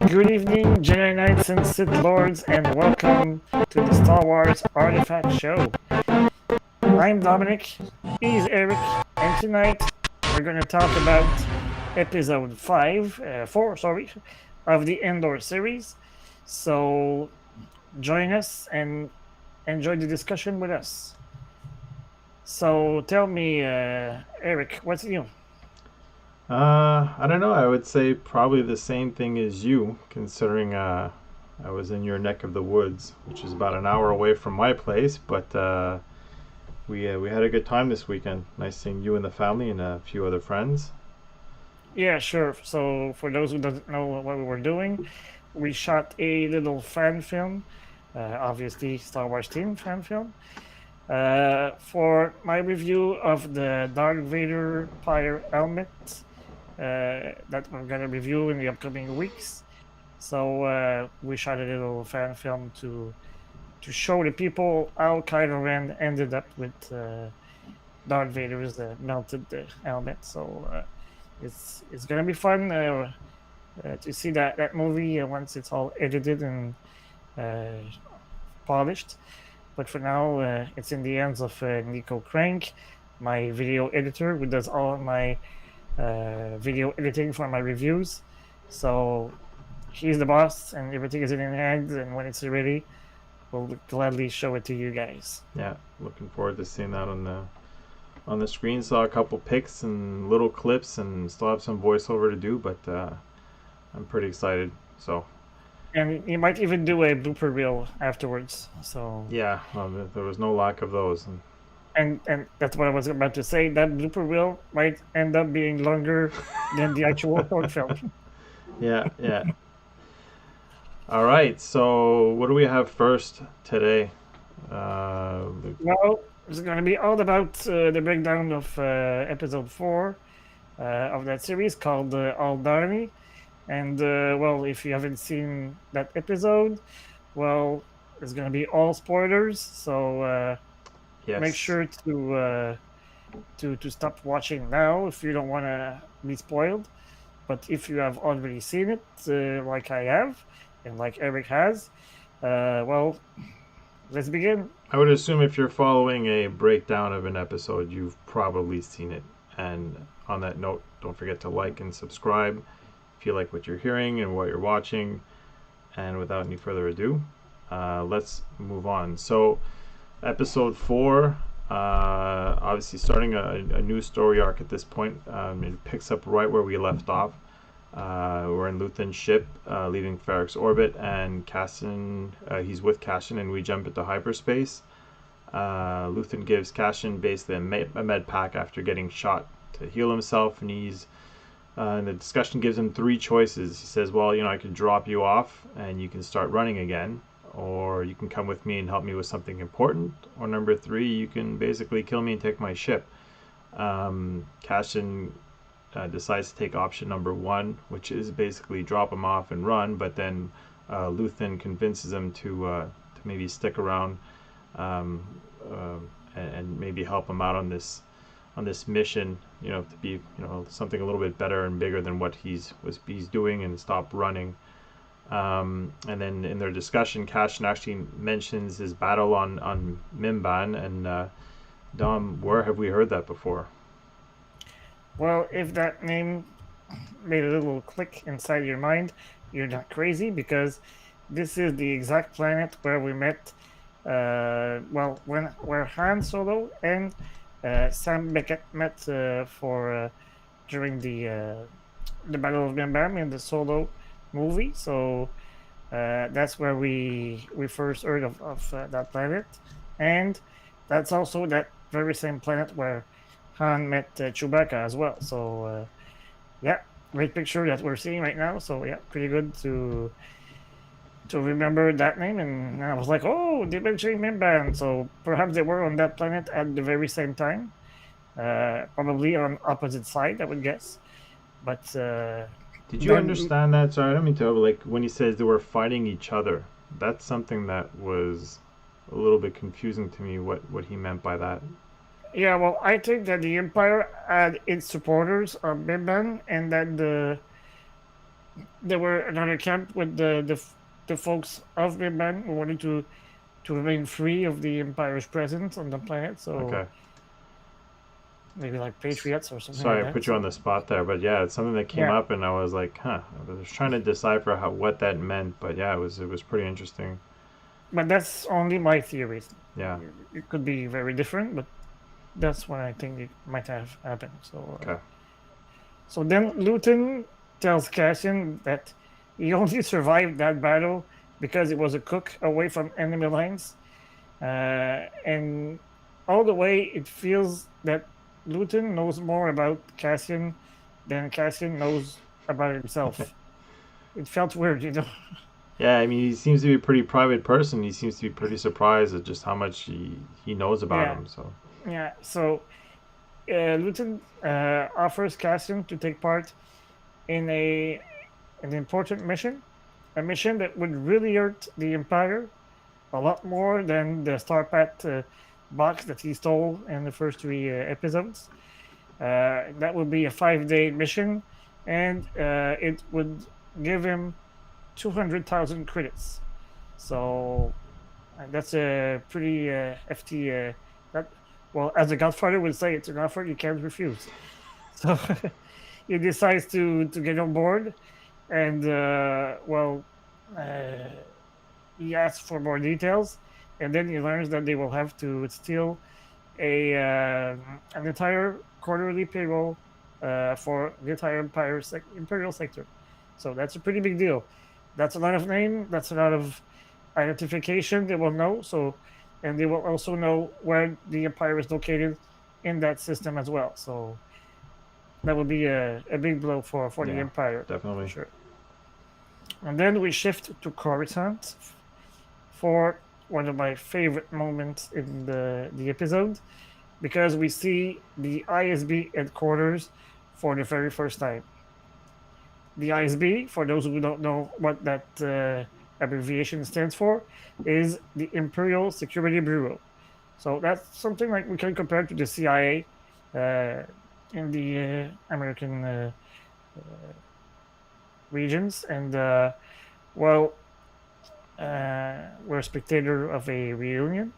Good evening, Jedi Knights and Sith Lords, and welcome to the Star Wars Artifact Show. I'm Dominic, he's Eric, and tonight we're going to talk about episode 4, of the Andor series. So join us and enjoy the discussion with us. So tell me, Eric, what's new? I don't know. I would say probably the same thing as you, considering I was in your neck of the woods, which is about an hour away from my place. But we had a good time this weekend. Nice seeing you and the family and a few other friends. Yeah, sure. So for those who doesn't know what we were doing, we shot a little fan film, obviously Star Wars team fan film, for my review of the Darth Vader Pyre helmet that we're gonna review in the upcoming weeks. So we shot a little fan film to show the people how Kylo Ren ended up with Darth Vader's melted helmet. So it's gonna be fun to see that movie once it's all edited and uh, polished. But for now, it's in the hands of Nico Crank, my video editor, who does all my video editing for my reviews. So he's the boss, and everything is in his hands. And when it's ready, we'll gladly show it to you guys. Yeah, looking forward to seeing that on the screen. Saw a couple pics and little clips, and still have some voiceover to do, but I'm pretty excited. So And you might even do a blooper reel afterwards. So yeah, there was no lack of those. and that's what I was about to say. That blooper reel might end up being longer than the actual short film. Yeah. All right, so what do we have first today? Uh, Well, it's going to be all about the breakdown of episode 4 of that series called Aldarni. And, well, if you haven't seen that episode, well, it's going to be all spoilers. So make yes. sure to stop watching now if you don't want to be spoiled. But if you have already seen it, like I have, and like Eric has, well, let's begin. I would assume if you're following a breakdown of an episode, you've probably seen it. And on that note, don't forget to like and subscribe if you like what you're hearing and what you're watching. And without any further ado, let's move on. So, episode 4, obviously starting a new story arc at this point. It picks up right where we left off. We're in Luthen's ship, leaving Ferrix orbit, and Cassian, he's with Cassian, and we jump into hyperspace. Luthen gives Cassian basically a med pack after getting shot to heal himself, and the discussion gives him 3 choices. He says, well, I could drop you off and you can start running again, or you can come with me and help me with something important, or number 3, you can basically kill me and take my ship. Cassian decides to take option number 1, which is basically drop him off and run, but then Luthen convinces him to maybe stick around um, and maybe help him out on this mission, to be something a little bit better and bigger than what he's doing, and stop running. And then in their discussion, Cassian actually mentions his battle on Mimban, and Dom, where have we heard that before? Well, if that name made a little click inside your mind, you're not crazy, because this is the exact planet where we met, where Han Solo and Sam Beckett met during the Battle of Mimban in the Solo movie. So that's where we first heard of that planet, and that's also that very same planet where Han met Chewbacca as well. So yeah, great picture that we're seeing right now. So yeah, pretty good to remember that name. And I was like, oh, they mentioned Mimban, so perhaps they were on that planet at the very same time. Probably on opposite side, I would guess. But did you understand that? Sorry, I don't mean to. Like when he says they were fighting each other, that's something that was a little bit confusing to me. What he meant by that? Yeah, well, I think that the Empire had its supporters on Mimban, and that there were another camp with the folks of Midman who wanted to remain free of the Empire's presence on the planet. So Okay. maybe like patriots or something like Sorry, I that. put you on So the spot there, but yeah, it's something that came yeah, up, and I was like, huh. I was trying to decipher what that meant, but yeah, it was pretty interesting. but that's only my theories. Yeah. It could be very different, but that's what I think it might have happened. Okay. So then Luton tells Cassian that he only survived that battle because he was a cook away from enemy lines, and all the way it feels that Luton knows more about Cassian than Cassian knows about himself. It felt weird, you know. Yeah, I mean, he seems to be a pretty private person. He seems to be pretty surprised at just how much he knows about Yeah, him. So, yeah. So Luton offers Cassian to take part in an important mission, a mission that would really hurt the Empire a lot more than the Starpat box that he stole in the first three episodes. That would be a 5 day mission, and it would give him 200,000 credits. So that's a pretty hefty. That, well, as the Godfather would say, it's an offer you can't refuse. So he decides to get on board, and uh, he asks for more details, and then he learns that they will have to steal an entire quarterly payroll for the entire imperial sector. So that's a pretty big deal. That's a lot of name. That's a lot of identification. They will know. So, and they will also know where the empire is located in that system as well. So that would be a big blow for the yeah, empire for definitely. sure. And then we shift to Coruscant for one of my favorite moments in the episode because we see the ISB headquarters for the very first time. The ISB, for those who don't know what that abbreviation stands for, is the Imperial Security Bureau. So that's something like we can compare to the CIA in the American regions. And well, we're a spectator of a reunion.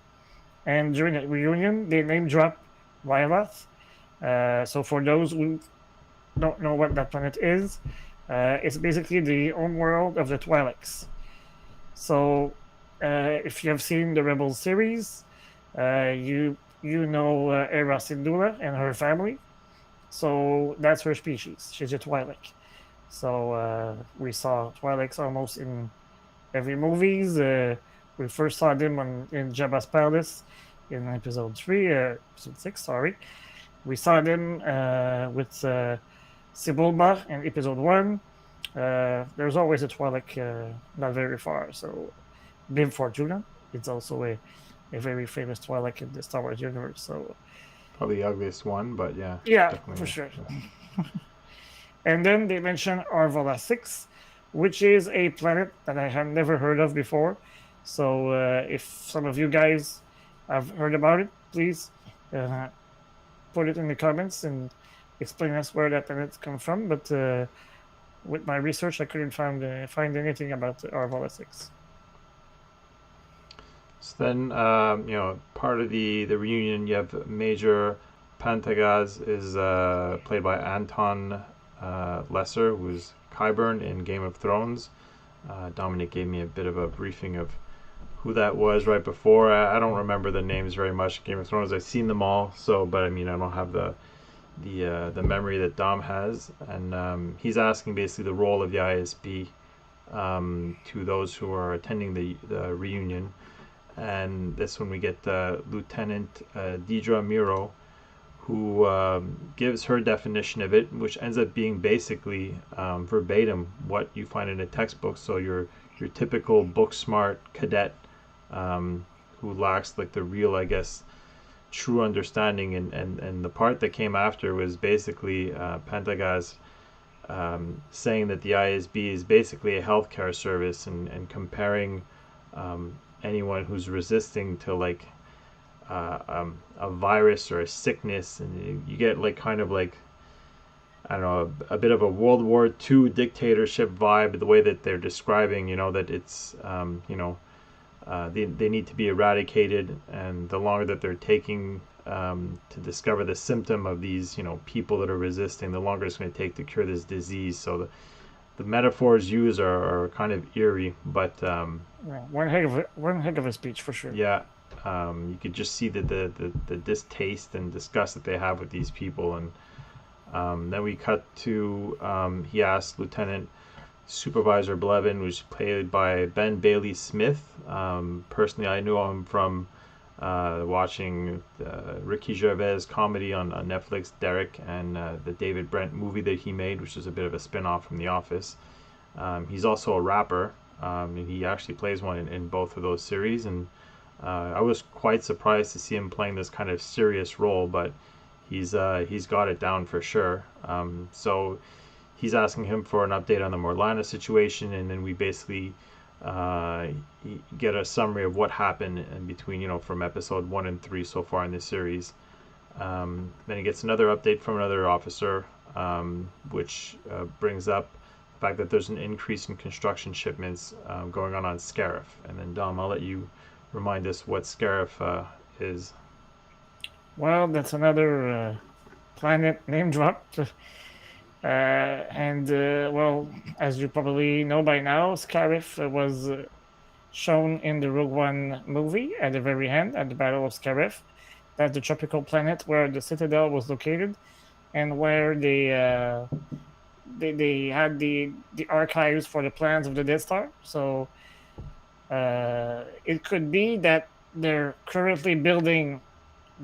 And during that reunion, they name drop Ryloth. So for those who don't know what that planet is, it's basically the home world of the Twi'leks. So if you have seen the Rebels series, you know Era Syndulla and her family. So that's her species. She's a Twi'lek. So we saw Twi'leks almost in every movies. We first saw them in Jabba's palace in episode 3, episode 6, sorry. We saw them with Sibulba in episode 1. There's always a Twi'lek not very far. So Bib Fortuna, it's also a very famous Twi'lek in the Star Wars universe. So Probably the ugliest one, but yeah, yeah, for definitely. sure. Yeah. And then they mention Arvala 6, which is a planet that I had never heard of before. So if some of you guys have heard about it, please uh, put it in the comments and explain us where that planet comes from. But with my research, I couldn't find anything about Arvala 6. So then, part of the reunion, you have Major Pantagaz is played by Anton Lesser, who's Qyburn in Game of Thrones. Dominic gave me a bit of a briefing of who that was right before. I don't remember the names very much. Game of Thrones, I've seen them all, so but I mean I don't have the memory that Dom has, and he's asking basically the role of the ISB to those who are attending the reunion. And this when we get Lieutenant Deidre Miro, who gives her definition of it, which ends up being basically verbatim what you find in a textbook. So your typical book smart cadet who lacks like the real, I guess, true understanding. And the part that came after was basically Pantagaz saying that the ISB is basically a healthcare service and comparing anyone who's resisting to like a virus or a sickness, and you get like kind of like I don't know, a bit of a World War II dictatorship vibe. The way that they're describing, that it's they need to be eradicated, and the longer that they're taking to discover the symptom of these people that are resisting, the longer it's going to take to cure this disease. So the metaphors used are kind of eerie, but Yeah, one heck of a speech for sure. yeah, you could just see the distaste and disgust that they have with these people. And then we cut to he asked Lieutenant Supervisor Blevin, which is played by Ben Bailey Smith. Personally, I knew him from watching Ricky Gervais comedy on Netflix, Derek, and the David Brent movie that he made, which is a bit of a spin-off from The Office. He's also a rapper. He actually plays one in both of those series, and I was quite surprised to see him playing this kind of serious role, but he's got it down for sure. So he's asking him for an update on the Morlana situation, and then we basically get a summary of what happened in between, from episode 1 and 3 so far in this series. Then he gets another update from another officer, which brings up the fact that there's an increase in construction shipments going on Scarif. And then Dom, I'll let you remind us what Scarif is. Well, that's another planet name drop. Well, as you probably know by now, Scarif was shown in the Rogue One movie at the very end, at the Battle of Scarif. That's the tropical planet where the Citadel was located, and where they had the archives for the plans of the Death Star. So it could be that they're currently building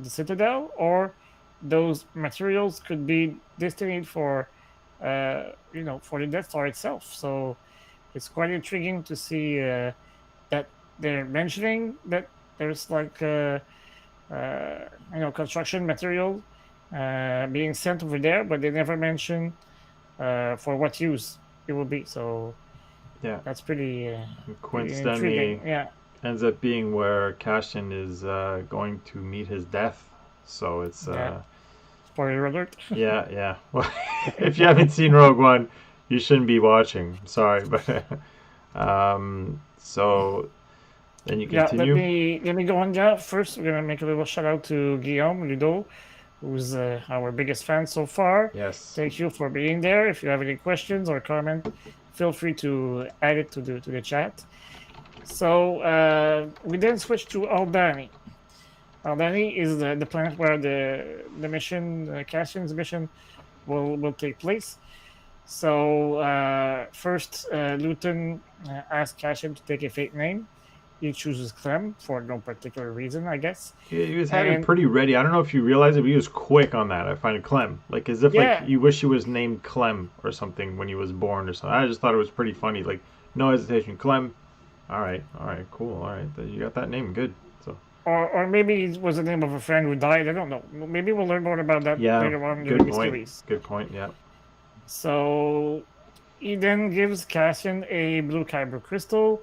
the Citadel, or those materials could be destined for for the Death Star itself. So it's quite intriguing to see that they're mentioning that there's like construction material being sent over there, but they never mention for what use it will be. So Yeah, that's pretty coincidentally intriguing. Yeah, ends up being where Cassian is going to meet his death. So it's yeah. Spoiler alert. yeah. Well, if you haven't seen Rogue One, you shouldn't be watching. Sorry, but so then you Yeah, continue. let me go on. Yeah, first we're gonna make a little shout out to Guillaume Ludo, who's our biggest fan so far. Yes. Thank you for being there. If you have any questions or comment, feel free to add it to the chat. So we then switch to Aldani. Aldani is the planet where the mission, Cassian's mission, will take place. So first, Luton asks Cassian to take a fake name. He chooses Clem for no particular reason, I guess. He was had it And pretty ready. I don't know if you realize it, but he was quick on that. I find Clem, like as if like yeah, you wish he was named Clem or something when he was born or something. I just thought it was pretty funny. Like no hesitation, Clem. All right, cool. All right, you got that name, good. So or maybe it was the name of a friend who died. I don't know. Maybe we'll learn more about that yeah, later on during good the point. series. Good point. Yeah. So he then gives Cassian a blue kyber crystal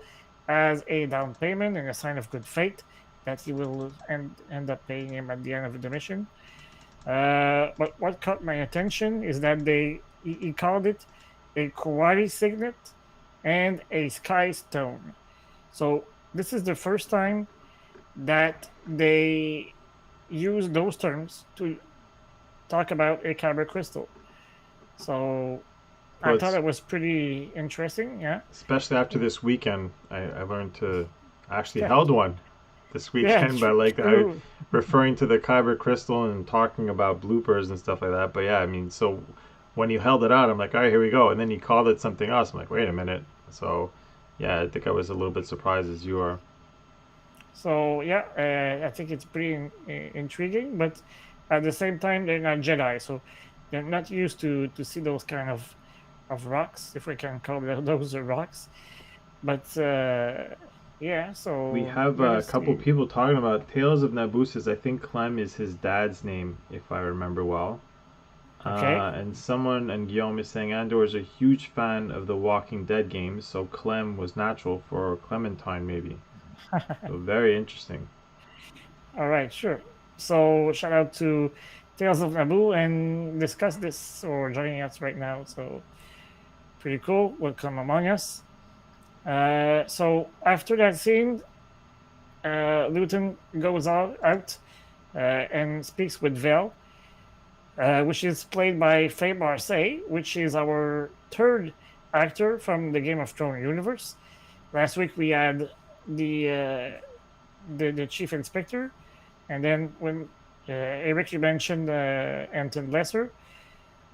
as a down payment and a sign of good faith that he will end up paying him at the end of the mission. But what caught my attention is that he called it a Kawari signet and a sky stone. So this is the first time that they use those terms to talk about a kyber crystal. So Well, I thought it's it was pretty interesting. Yeah, especially after this weekend, I learned to actually yeah, held one this yeah. weekend by like I True. referring to the Kyber crystal and talking about bloopers and stuff like that. But yeah, I mean, so when you held it out, I'm like, all right, here we go, and then he called it something else. I'm like, wait a minute. So yeah, I think I was a little bit surprised as you are. So yeah, I think it's pretty intriguing, but at the same time, they're not Jedi, so they're not used to see those kind of rocks, if we can call those rocks. But yeah, We so have we're gonna a couple see. people talking about Tales of Nabusis. I think Clem is his dad's name, if I remember well. Okay. And someone, and Guillaume is saying Andor is a huge fan of the Walking Dead games, so Clem was natural for Clementine, maybe. So very interesting. All right, sure. So shout out to Tales of Naboo and discuss this or joining us right now. So pretty cool. Welcome among us. So after that scene, Luton goes out and speaks with Vel, which is played by Faye Marseille, which is our third actor from the Game of Thrones universe. Last week we had the chief inspector, and then when Eric, you mentioned Anton Lesser,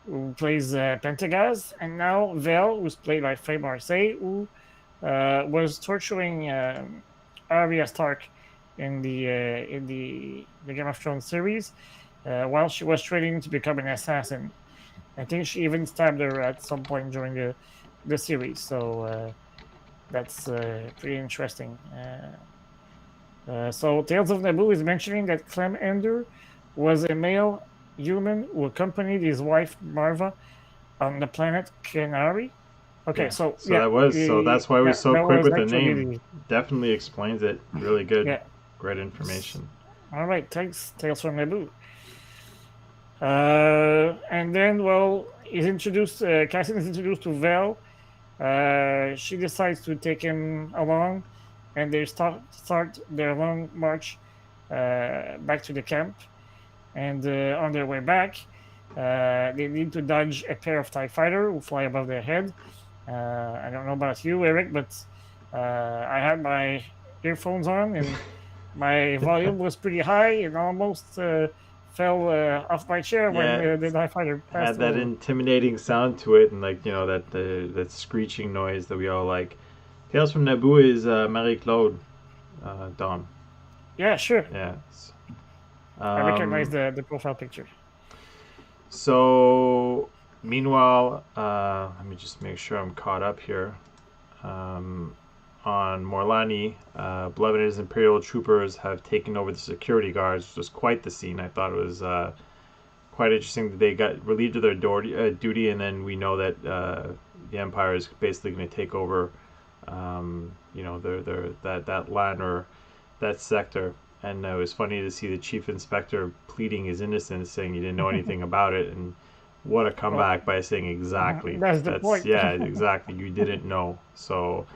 who plays Pentagaz, and now Vel, who's played by Faye Marseille, who was torturing Arya Stark in the Game of Thrones series while she was training to become an assassin. I think she even stabbed her at some point during the series. So that's pretty interesting. So Tales of Naboo is mentioning that Clem Ender was a male human who accompanied his wife Marva on the planet Kenari. Okay, Yeah. so So that was so that's why we're so that quick was with the actually name. Definitely explains it. Really good. yeah. Great information. All right, thanks, Tales from Naboo. And then, well, Cassian is introduced to Vel. She decides to take him along, and they start their long march back to the camp. And on their way back, they need to dodge a pair of TIE fighter who fly above their head. I don't know about you, Eric, but I had my earphones on and my volume was pretty high and almost fell off my chair Yeah, when the TIE fighter had passed that over. intimidating sound to it, and like that screeching noise that we all like. Tales from Naboo is Marie Claude Dawn. Yeah, sure. Yeah. I recognize the profile picture. So, meanwhile, let me just make sure I'm caught up here. On Morlani, Blevin and his Imperial troopers have taken over the security guards, which was quite the scene. I thought it was quite interesting that they got relieved of their duty, and then we know that the Empire is basically going to take over, that land or that sector. And it was funny to see the chief inspector pleading his innocence, saying he didn't know anything about it, and what a comeback by saying exactly. That's the point. Yeah, exactly. You didn't know. So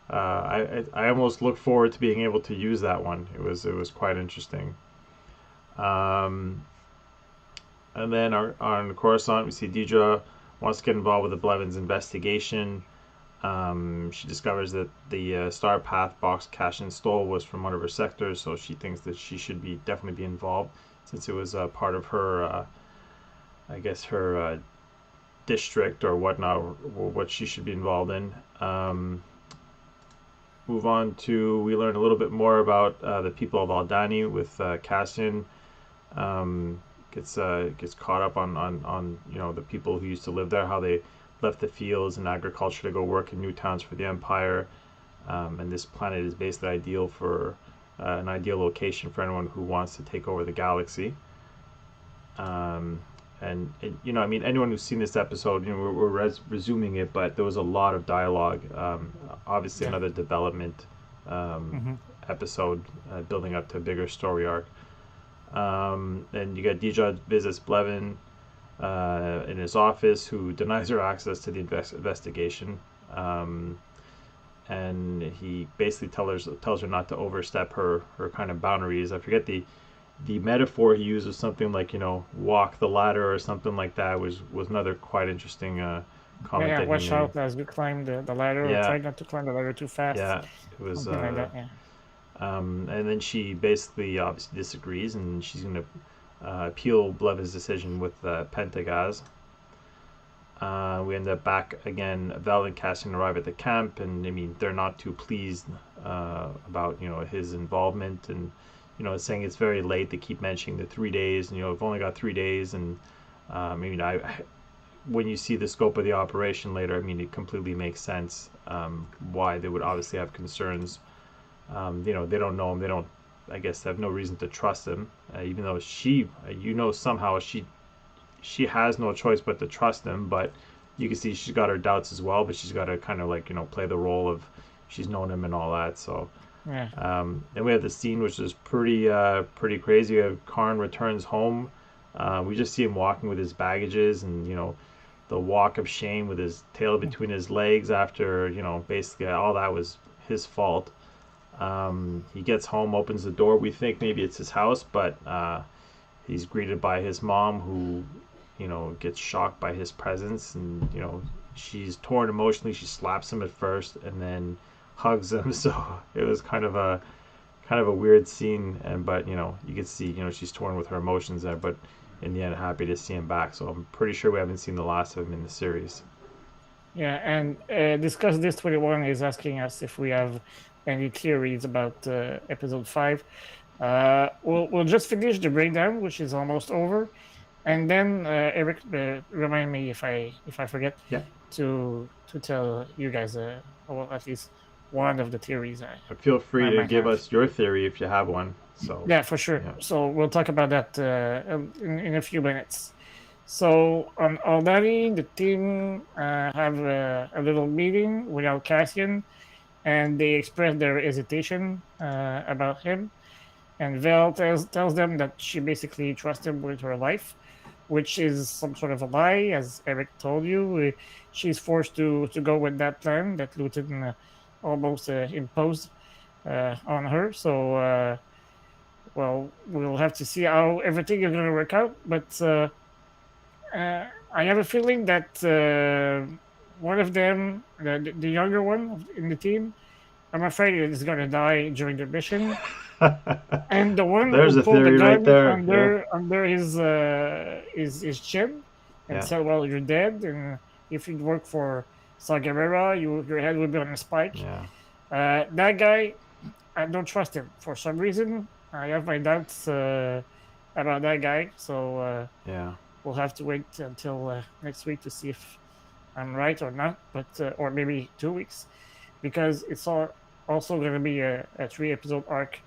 I almost look forward to being able to use that one. It was quite interesting. And then on Coruscant, we see Deidre wants to get involved with the Blevins' investigation. She discovers that the Star Path box Cassian stole was from one of her sectors, so she thinks that she should definitely be involved since it was part of her, I guess her district or whatnot, or what she should be involved in. Move on to we learn a little bit more about the people of Aldani with Cassian. Gets caught up on the people who used to live there, how they left the fields and agriculture to go work in new towns for the Empire, and this planet is basically ideal for an ideal location for anyone who wants to take over the galaxy. And anyone who's seen this episode, we're resuming it, but there was a lot of dialogue. Obviously, another development episode building up to a bigger story arc. And you got Deidre visits Blevin in his office, who denies her access to the investigation, and he basically tells her not to overstep her kind of boundaries. I forget the metaphor he used was something like walk the ladder or something like that. Was another quite interesting comment. Yeah, that watch he made. out as you climb the ladder. Yeah. Try not to climb the ladder too fast. Yeah, it was. Something like that, yeah. And then she basically obviously disagrees, and she's going to appeal Blevin's decision with Pentagaz. We end up back again. Vel and Cassian arrive at the camp, and I mean they're not too pleased about his involvement, and saying it's very late. They keep mentioning the 3 days, and we've only got 3 days, and when you see the scope of the operation later, I mean it completely makes sense why they would obviously have concerns. They don't know him. They don't. I guess they have no reason to trust him, even though somehow she has no choice but to trust him. But you can see she's got her doubts as well. But she's got to kind of play the role of she's known him and all that. So yeah. then we have the scene which is pretty crazy. Karn returns home We just see him walking with his baggages, and the walk of shame with his tail between his legs after basically all that was his fault. He gets home, opens the door. We think maybe it's his house, but he's greeted by his mom, who gets shocked by his presence, and she's torn emotionally. She slaps him at first and then hugs him. So it was kind of a weird scene, but you can see she's torn with her emotions there, but in the end happy to see him back. So I'm pretty sure we haven't seen the last of him in the series. Yeah, and Discuss This 21 is asking us if we have any theories about episode 5. We'll just finish the breakdown, which is almost over, and then Eric, remind me if I forget. Yeah. To tell you guys, well, at least one of the theories. But feel free to give have. us your theory if you have one. So Yeah, for sure. Yeah. So we'll talk about that in a few minutes. So on Aldari, the team have a little meeting without Cassian, and they express their hesitation about him. And Vel tells them that she basically trusts him with her life, which is some sort of a lie, as Eric told you. She's forced to go with that plan that Luton almost imposed on her. So, well, we'll have to see how everything is going to work out. But I have a feeling that one of them, the younger one in the team, I'm afraid is going to die during the mission. And the one There's who a pulled the theory gun right there. under his chin and Yeah. said, "Well, you're dead, and if you'd work for Saw Gerrera, your head would be on a spike." Yeah. That guy, I don't trust him for some reason. I have my doubts about that guy, so Yeah. we'll have to wait until next week to see if I'm right or not, but or maybe 2 weeks, because it's also going to be a 3-episode arc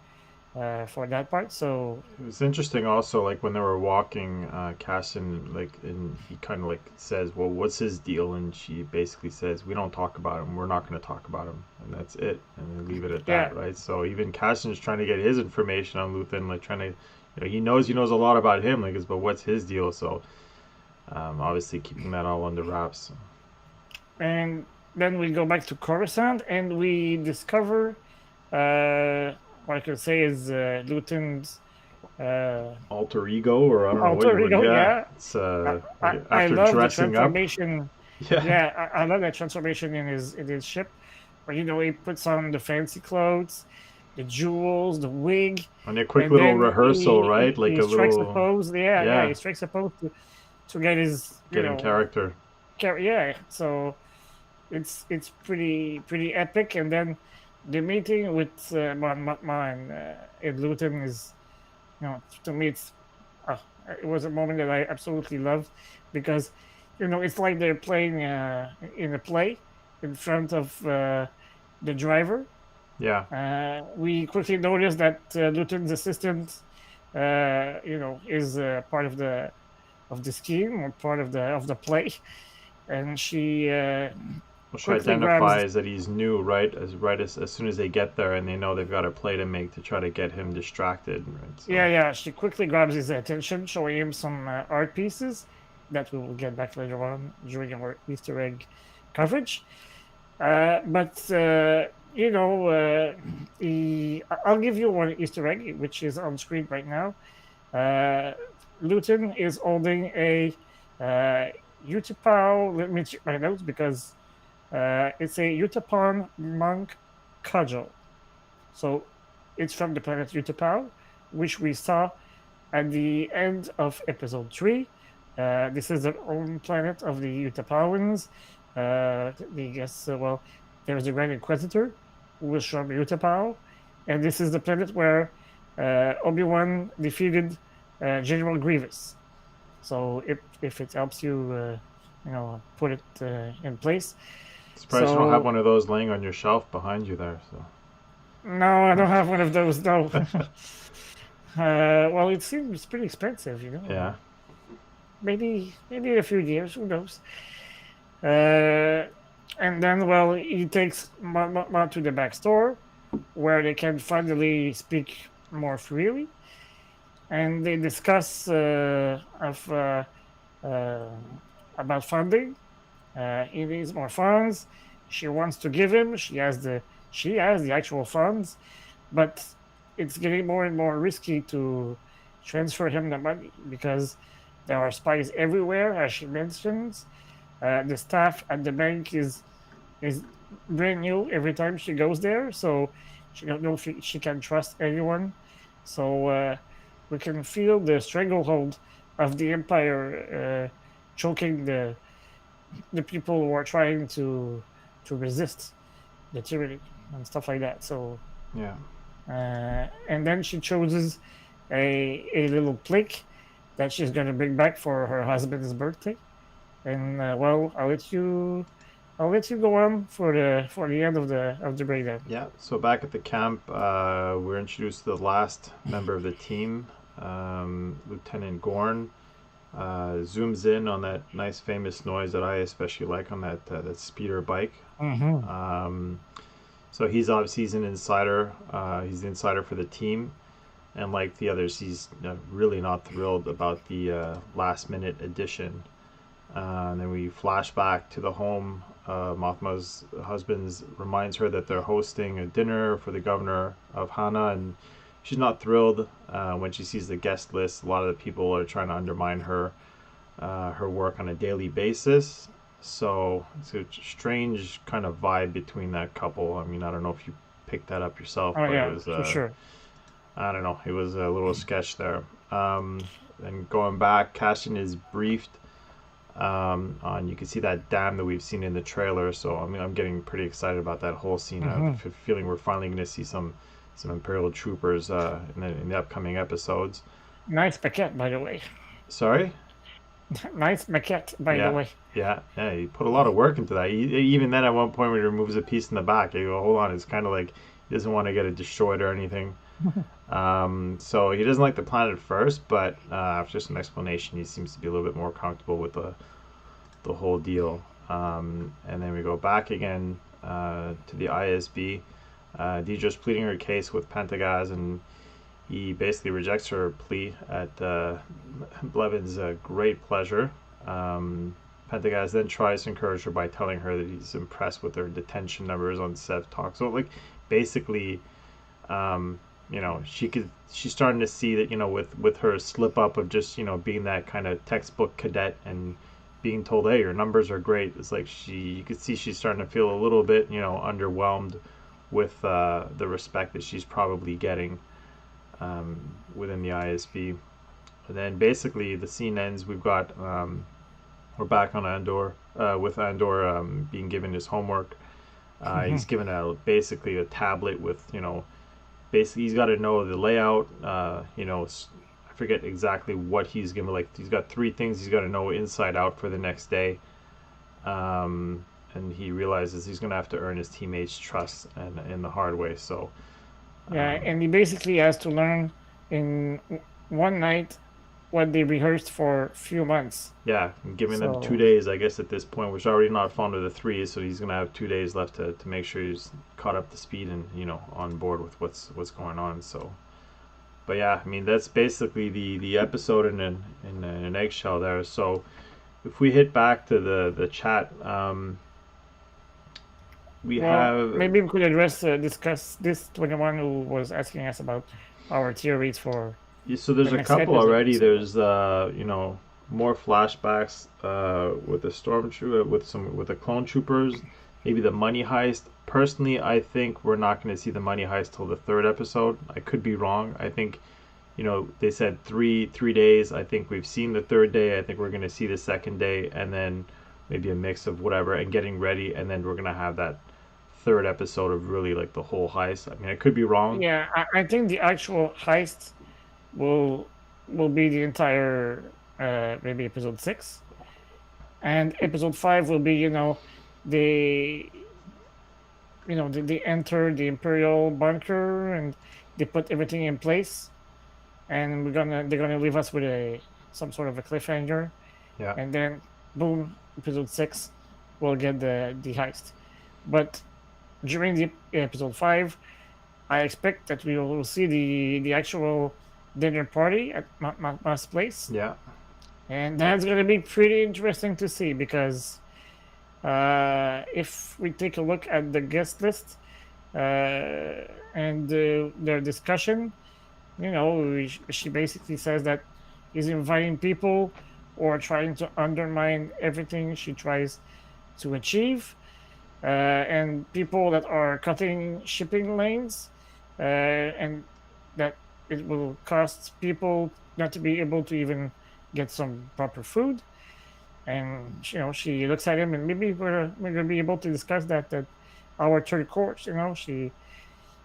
for that part. So It was interesting also, like when they were walking, Cassian, and he kind of says, well, what's his deal? And she basically says, we don't talk about him. We're not going to talk about him. And that's it. And they leave it at that, Yeah. right? So even Cassian's trying to get his information on Luthen, trying to, he knows a lot about him, but what's his deal? So obviously keeping that all under wraps. And then we go back to Coruscant, and we discover what I could say is Luton's Alter ego, or I don't know what alter you ego. would. Yeah, It's I after love the dressing up. transformation. Yeah. Yeah, I love that transformation in his ship, where he puts on the fancy clothes, the jewels, the wig, And a quick and little then rehearsal, right? he A strikes a little pose. Yeah, Yeah. he strikes a pose to get his getting character. Yeah, so it's pretty epic. And then the meeting with Mon Mothma and Luton is, to me it was a moment that I absolutely loved, because it's like they're playing in a play in front of the driver. Yeah. We quickly noticed that Luton's assistant is part of the scheme, or part of the play, and she Well, she quickly grabs. identifies that he's new, right? As soon as they get there, and they know they've got a play to make to try to get him distracted. Right? So, Yeah, she quickly grabs his attention, showing him some art pieces that we will get back later on during our Easter egg coverage. But I'll give you one Easter egg, which is on screen right now. Luton is holding a Utapau. Let me check my notes, because it's a Utapau monk cudgel. So it's from the planet Utapau, which we saw at the end of episode 3. This is the home planet of the Utapauans. There's the Grand Inquisitor, who was from Utapau, and this is the planet where Obi-Wan defeated General Grievous. So if it helps you, put it in place. Surprised you don't have one of those laying on your shelf behind you there. So. No, I don't have one of those. No. Well, it seems pretty expensive, Yeah. Maybe a few years. Who knows? And then, he takes Ma to the back store, where they can finally speak more freely. and they discuss uh, about funding. He needs more funds. She wants to give him. She has the actual funds, but it's getting more and more risky to transfer him the money because there are spies everywhere, as she mentions. The staff at the bank is brand new every time she goes there, so she don't know if she can trust anyone. So we can feel the stranglehold of the empire choking the people who are trying to resist the tyranny and stuff like that. So Yeah. and then she chooses a little plaque that she's going to bring back for her husband's birthday. And well, I'll let you go on for the end of the breakdown. Yeah. So back at the camp, we're introduced to the last member of the team, Lieutenant Gorn. Zooms in on that nice famous noise that I especially like on that speeder bike. Mm-hmm. So he's an insider. He's the insider for the team, and like the others, he's really not thrilled about the last minute addition. And then we flash back to the home. Mothma's husband reminds her that they're hosting a dinner for the governor of Hana, and she's not thrilled when she sees the guest list. A lot of the people are trying to undermine her work on a daily basis. So it's a strange kind of vibe between that couple. I mean, I don't know if you picked that up yourself, Oh but it yeah, was for sure. I don't know. It was a little sketch there. And going back, Cassian is briefed on, you can see that dam that we've seen in the trailer. So I mean, I'm getting pretty excited about that whole scene. I Mm-hmm. have a feeling we're finally going to see some Imperial troopers in the upcoming episodes. Nice maquette, by the way. Sorry. Nice maquette, by the Yeah, way. yeah. He put a lot of work into that. Even then, at one point, when he removes a piece in the back, you go, hold on. It's kind of like he doesn't want to get it destroyed or anything. So he doesn't like the plan at first, but after some explanation, he seems to be a little bit more comfortable with the whole deal. And then we go back again to the ISB. Deidre's pleading her case with Pentagaz, and he basically rejects her plea at Blevins' great pleasure. Pentagaz then tries to encourage her by telling her that he's impressed with her detention numbers on Sev Talk. So, like, basically, she's starting to see that, with her slip up of just, being that kind of textbook cadet and being told, hey, your numbers are great. It's like you could see she's starting to feel a little bit, underwhelmed with the respect that she's probably getting within the ISB. And then basically the scene ends. We're back on Andor with Andor being given his homework. He's given basically a tablet with basically he's got to know the layout. I forget exactly what he's given. Like he's got 3 things he's got to know inside out for the next day. And he realizes he's going to have to earn his teammates' trust and in the hard way. So Yeah, and he basically has to learn in one night what they rehearsed for a few months. yeah, giving them 2 So days, I guess, at this point, which already not fond of the 3, so he's gonna have 2 days left to make sure he's caught up to speed and on board with what's going on. So, but yeah, I mean that's basically the episode in an eggshell there. So, if we hit back to the chat, we well, have maybe we could discuss this to anyone who was asking us about our theories for so there's the a next couple episode. already. So, There's more flashbacks with the stormtrooper with the clone troopers. Maybe the money heist. Personally, I think we're not going to see the money heist till the 3rd episode. I could be wrong. I think they said three days. I think we've seen the 3rd day. I think we're going to see the 2nd day, and then maybe a mix of whatever and getting ready, and then we're going to have that 3rd episode of really like the whole heist. I mean, I could be wrong. yeah, I think the actual heist will be the entire maybe episode 6, and episode 5 will be they they enter the Imperial bunker and they put everything in place, and they're gonna leave us with some sort of a cliffhanger, Yeah. and then boom, episode 6 we'll get the heist. But during the episode 5, I expect that we will see the actual dinner party at Ma's place, Yeah. and that's gonna be pretty interesting to see because if we take a look at the guest list and their discussion, she basically says that he's inviting people who are trying to undermine everything she tries to achieve, and people that are cutting shipping lanes, and that it will cost people not to be able to even get some proper food. And she looks at him, and maybe we're gonna be able to discuss that our third course.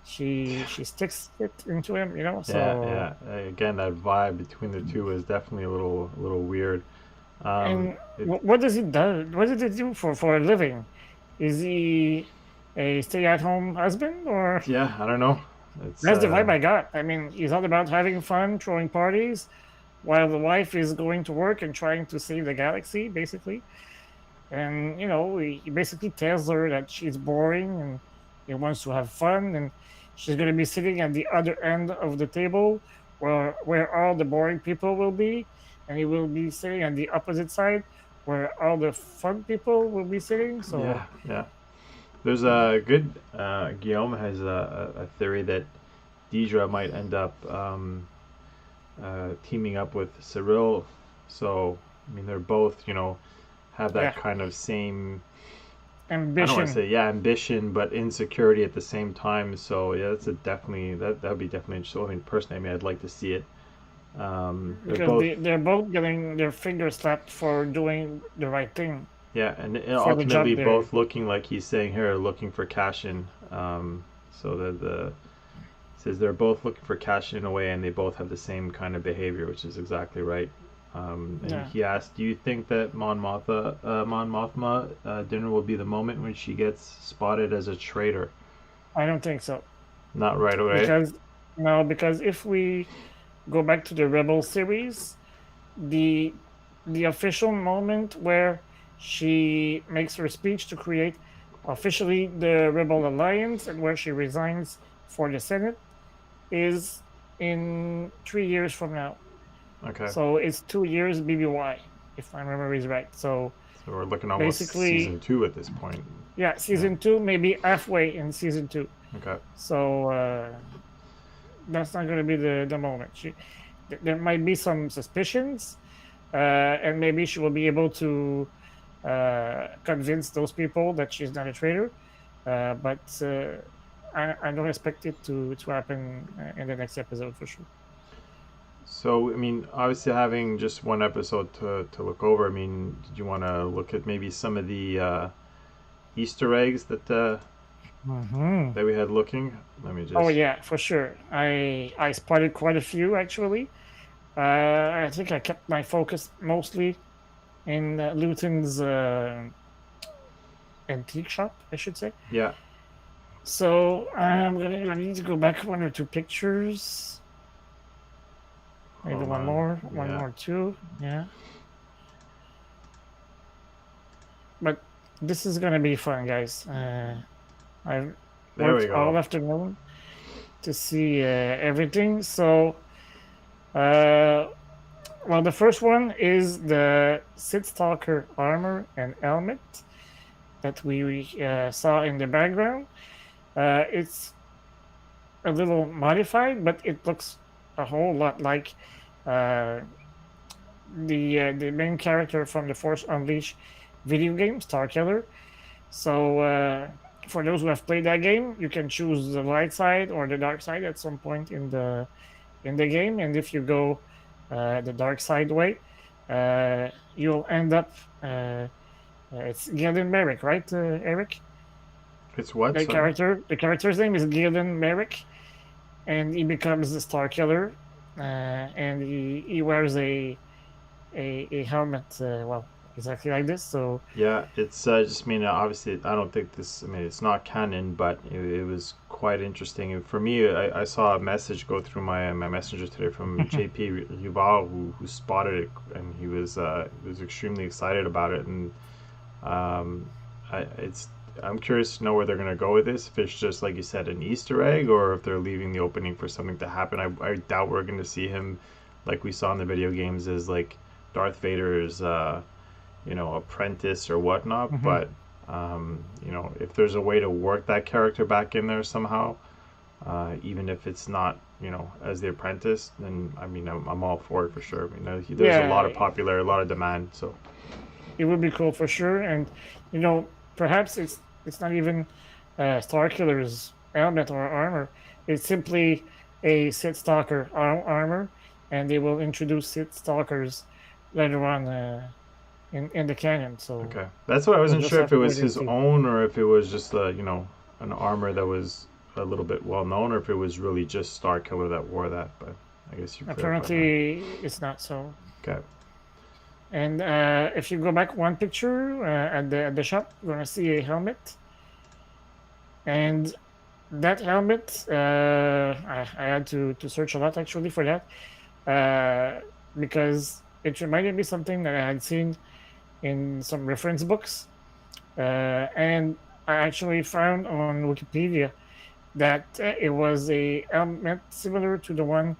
She sticks it into him. Yeah, So yeah. Again, that vibe between the two is definitely a little weird. and It, what does he do? What does he do for a living? Is he a stay-at-home husband, or yeah, I don't know. It's that's the vibe I got? I mean, he's all about having fun, throwing parties, while the wife is going to work and trying to save the galaxy, basically. And he basically tells her that she's boring and he wants to have fun, and she's going to be sitting at the other end of the table where all the boring people will be, and he will be sitting on the opposite side where all the fun people will be sitting. So yeah, yeah. There's a good Guillaume has a theory that Deidre might end up teaming up with Cyril. So I mean, they're both have that yeah, kind of same. I don't want to ambition, say ambition, but insecurity at the same time. So yeah, that's a definitely that'd be definitely interesting. I mean, personally, I'd like to see it. They're because both they're both getting their fingers slapped for doing the right thing and for the ultimately job there. both looking like he's saying here, looking for cash in. So that the says they're both looking for cash in a way, and they both have the same kind of behavior, which is exactly right. And Yeah, he asked, "Do you think that Mon Mothma dinner will be the moment when she gets spotted as a traitor?" I don't think so. Not right away. Because no, because if we go back to the Rebel series, the the official moment where she makes her speech to create officially the Rebel Alliance and where she resigns for the Senate is in 3 years from now. Okay, So it's 2 years BBY, if my memory is right. So so we're looking almost basically, season 2 at this point. yeah, Yeah. season two, maybe halfway in season two. Okay. So that's not going to be the moment. There might be some suspicions, and maybe she will be able to convince those people that she's not a traitor. But I don't expect it to happen in the next episode for sure. So I mean, obviously having just one episode to look over. I mean, did you want to look at maybe some of the Easter eggs Hmm. that we had looking? Let me Oh just. yeah, for sure. I spotted quite a few actually. I think I kept my focus mostly in Luton's antique shop, I should say. Yeah. So I need to go back one or two pictures. Maybe Hold one on. more, one Yeah. more too. Yeah. But this is gonna be fun, guys. I've There we worked all go. afternoon to see everything. So, uh, well, the first one is the Sid Stalker armor and helmet that we saw in the background. It's a little modified, but it looks a whole lot like uh, the main character from the Force Unleashed video game, Starkiller. So for those who have played that game, you can choose the light side or the dark side at some point in the game, and if you go the dark side way, you'll end up. It's Gildan Merrick, right, Eric? It's what? The Sorry. character's name is Gildan Merrick, and he becomes the Star Killer, and he wears a helmet, well, exactly like this. So Yeah, it's just. I mean, obviously, I don't think this. I mean, it's not canon, but it was quite interesting. And for me, I saw a message go through my messenger today from JP Rival who spotted it, and he was extremely excited about it. And um, it's I'm curious to know where they're gonna go with this. If it's just like you said, an Easter egg, or if they're leaving the opening for something to happen. I doubt we're gonna see him like we saw in the video games as like Darth Vader's apprentice or whatnot. Hmm. But if there's a way to work that character back in there somehow, even if it's not as the apprentice, then I mean I'm all for it for sure. I mean there's a lot Yeah, of popularity, a lot of demand. So it would be cool for sure. And perhaps it's not even Starkiller's helmet or armor. It's simply a Sith Stalker armor, and they will introduce Sith Stalkers later on in the canon. So okay, that's what I we'll wasn't just sure if have it to was wait and his see. own or if it was just an armor that was a little bit well known, or if it was really just Star Killer that wore that. But I guess you clarified that. Apparently, it's not so. Okay. And if you go back one picture at the shop, you're gonna see a helmet, and that helmet, I had to search a lot actually for that, because it reminded me something that I had seen in some reference books, and I actually found on Wikipedia that it was a helmet similar to the one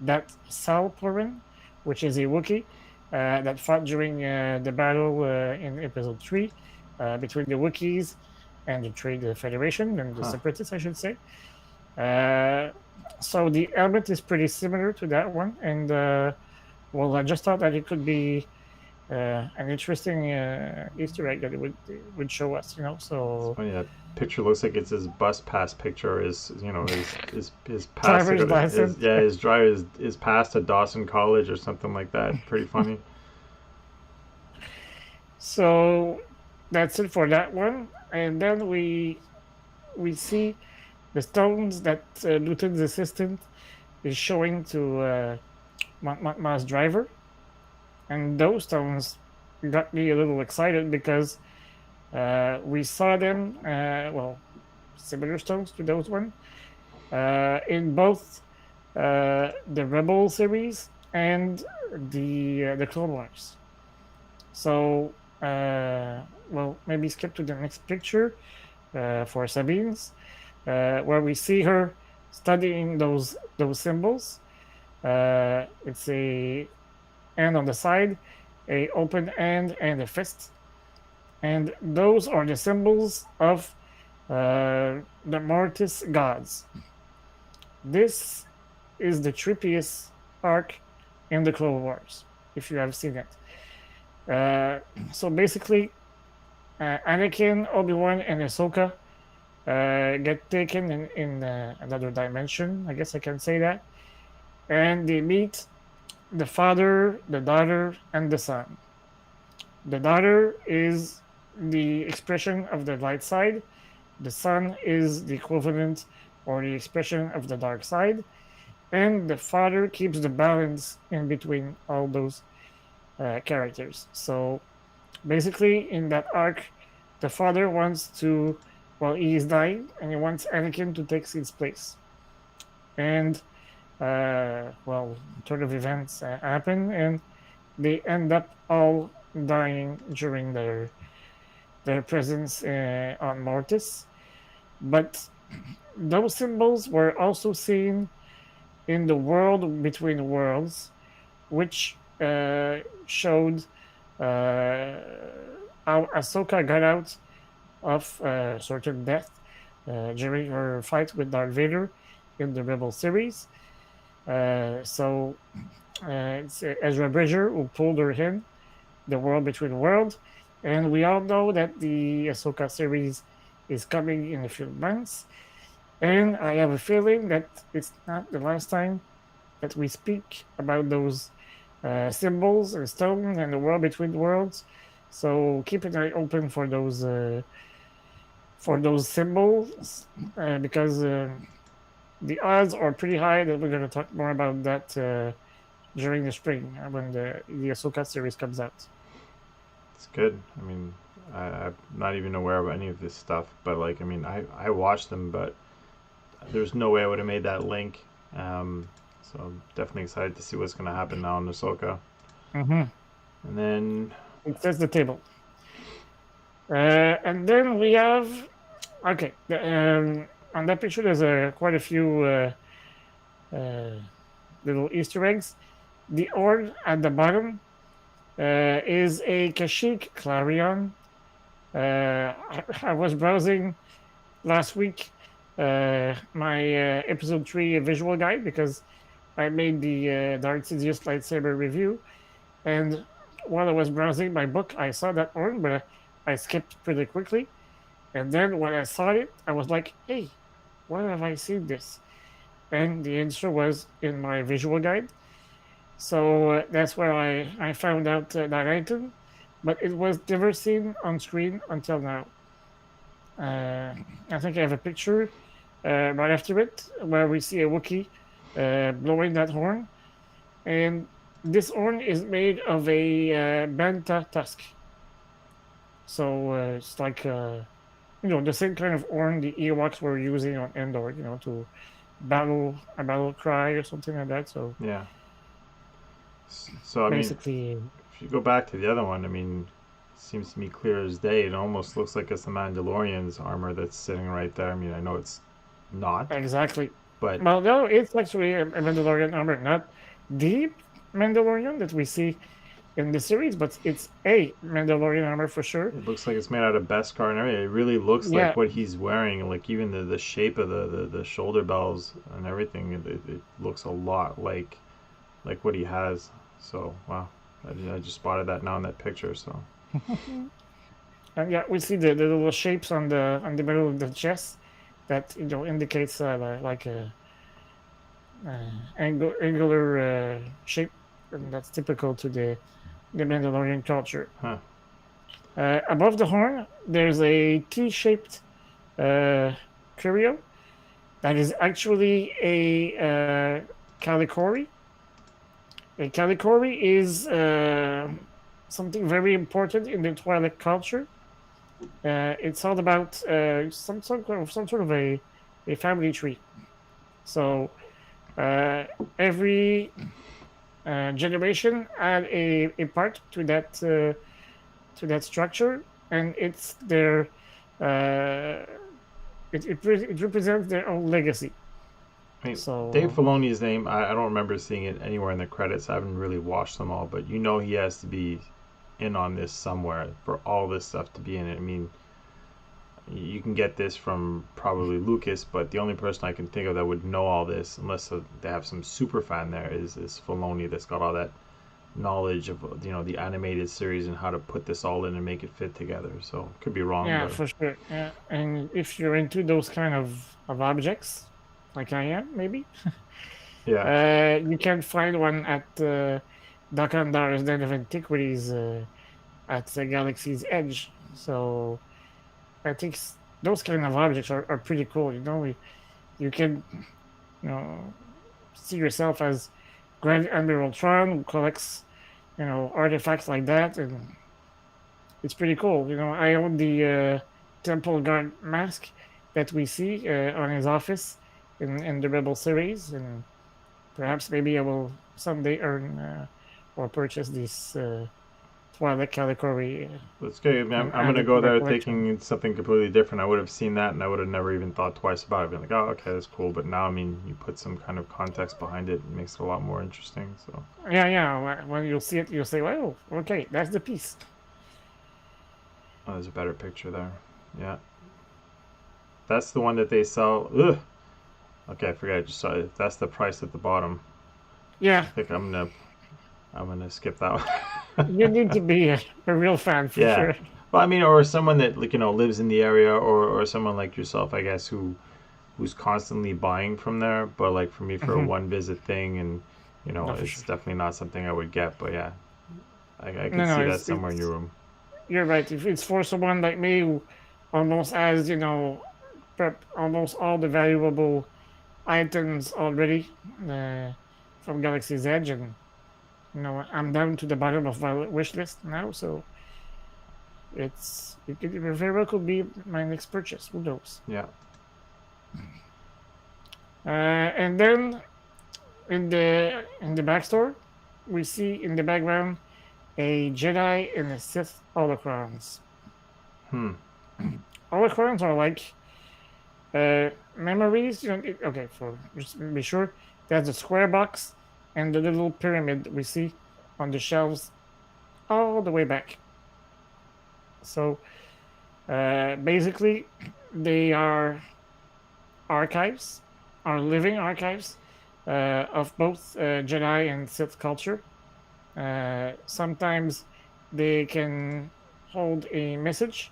that Sal Porin, which is a Wookiee, that fought during the battle in Episode 3 between the Wookiees and the Trade Federation and the Huh. Separatists, I should say. Uh, so the helmet is pretty similar to that one, and well, I just thought that it could be an interesting Easter egg that it would show us, It's So funny that picture looks like it's his bus pass picture. His pass to go driver's to his license. yeah his drive his pass to Dawson College or something like that. Pretty funny. So that's it for that one, and then we see the stones that Luton's assistant is showing to Montmart's driver, and those stones got me a little excited because we saw them, well, similar stones to those one, in both the Rebel series and the Clone Wars. So, well, maybe skip to the next picture for Sabine's, where we see her studying those symbols. It's a hand on the side, a open hand, and a fist, and those are the symbols of the Mortis gods. This is the trippiest arc in the Clone Wars, if you have seen it. So basically, Anakin, Obi-Wan, and Ahsoka get taken in another dimension. I guess I can say that, and they meet the father, the daughter, and the son. The daughter is the expression of the light side. The son is the equivalent or the expression of the dark side, and the father keeps the balance in between all those characters. So basically, in that arc, the father wants to, well, he is dying, and he wants Anakin to take his place. And well, turn of events happen, and they end up all dying during their presence on Mortis. But those symbols were also seen in the world between worlds, which showed how Ahsoka got out of certain death during her fight with Darth Vader in the Rebel series. So it's Ezra Bridger who pulled her in the world between worlds, and we all know that the Ahsoka series is coming in a few months. And I have a feeling that it's not the last time that we speak about those symbols and stones and the world between worlds. So keep an eye open for those symbols because the odds are pretty high that we're going to talk more about that during the spring when the Ahsoka series comes out. It's good. I mean, I'm not even aware of any of this stuff, but like, I mean, I watched them, but there's no way I would have made that link. So I'm definitely excited to see what's going to happen now in Ahsoka. Mm-hmm. And then It says the table. And then we have okay. On that picture, there's quite a few uh, little Easter eggs. The orb at the bottom is a Kashyyyk Clarion. I was browsing last week my episode 3 visual guide because I made the Dark Sidious lightsaber review, and while I was browsing my book, I saw that orb, but I skipped pretty quickly. And then when I saw it, I was like, "Hey, where have I seen this?" And the answer was in my visual guide. So that's where I found out that item, but it was never seen on screen until now. I think I have a picture right after it where we see a Wookiee blowing that horn, and this horn is made of a banta tusk. So it's like the same kind of horn the Ewoks were using on Andor, to battle cry or something like that. So Yeah. So I mean, basically, if you go back to the other one, I mean, it seems to me clear as day. It almost looks like it's the Mandalorian's armor that's sitting right there. I mean, I know it's not, exactly. but Well, no, it's actually a Mandalorian armor, not the Mandalorian that we see in the series, but it's a Mandalorian armor for sure. it looks like it's made out of Beskar and everything. It really looks like Yeah, what he's wearing, like even the shape of the shoulder bells and everything. It looks a lot like what he has. So wow, I just spotted that now in that picture. So and yeah, we see the little shapes on the middle of the chest that indicates like a angular shape, and that's typical to the Mandalorian culture. huh. Above the horn, there's a T-shaped curio that is actually a calicori. A calicori is something very important in the Twilight culture. It's all about some sort of a family tree. So every generation add a part to that structure, and it's their it represents their own legacy. I mean, Dave So Filoni's name, I don't remember seeing it anywhere in the credits. I haven't really watched them all, but he has to be in on this somewhere for all this stuff to be in it. I mean, you can get this from probably Lucas, but the only person I can think of that would know all this, unless they have some super fan there, is Filoni that's got all that knowledge of the animated series and how to put this all in and make it fit together. So could be wrong, yeah, but for sure. Yeah, and if you're into those kind of objects, like I am, maybe, yeah. you can find one at Dakandar's Den of Antiquities at the Galaxy's Edge. So I think those kind of objects are pretty cool. You can see yourself as Grand Admiral Tron who collects artifacts like that, and it's pretty cool. I own the Temple Guard mask that we see on his office in the Rebel series, and perhaps maybe I will someday earn or purchase this Twilight Calicori That's good. and I'm add gonna it to go my there collection. thinking it's something completely different. I would have seen that and I would have never even thought twice about it. Being like, oh, okay, that's cool. But now, I mean, you put some kind of context behind it, it makes it a lot more interesting. So, Yeah, yeah. When you'll see it, you'll say, "Well, okay, that's the piece." oh, there's a better picture there. Yeah, that's the one that they sell. Ugh. Okay, I forgot. I just saw it. That's the price at the bottom. I Yeah, think I'm gonna skip that one. you need to be a real fan for Yeah. sure. Well, I mean, or someone that lives in the area, or someone like yourself, I guess, who's constantly buying from there. But like for me, for a Hmm. one visit thing, and No, for it's sure. definitely not something I would get. But yeah, I No, could no, see that it's somewhere in your it's room. you're right. If it's for someone like me who almost has prep almost all the valuable items already uh, from Galaxy's Edge, and I'm down to the bottom of my wish list now, so it very well could be my next purchase. Who knows? Yeah. And then in the backstore, we see in the background a Jedi and a Sith holocrons. Holocrons are like memories. Okay, for just to be sure, there's a square box and the little pyramid we see on the shelves all the way back. So basically, they are archives, are living archives of both Jedi and Sith culture. Sometimes they can hold a message,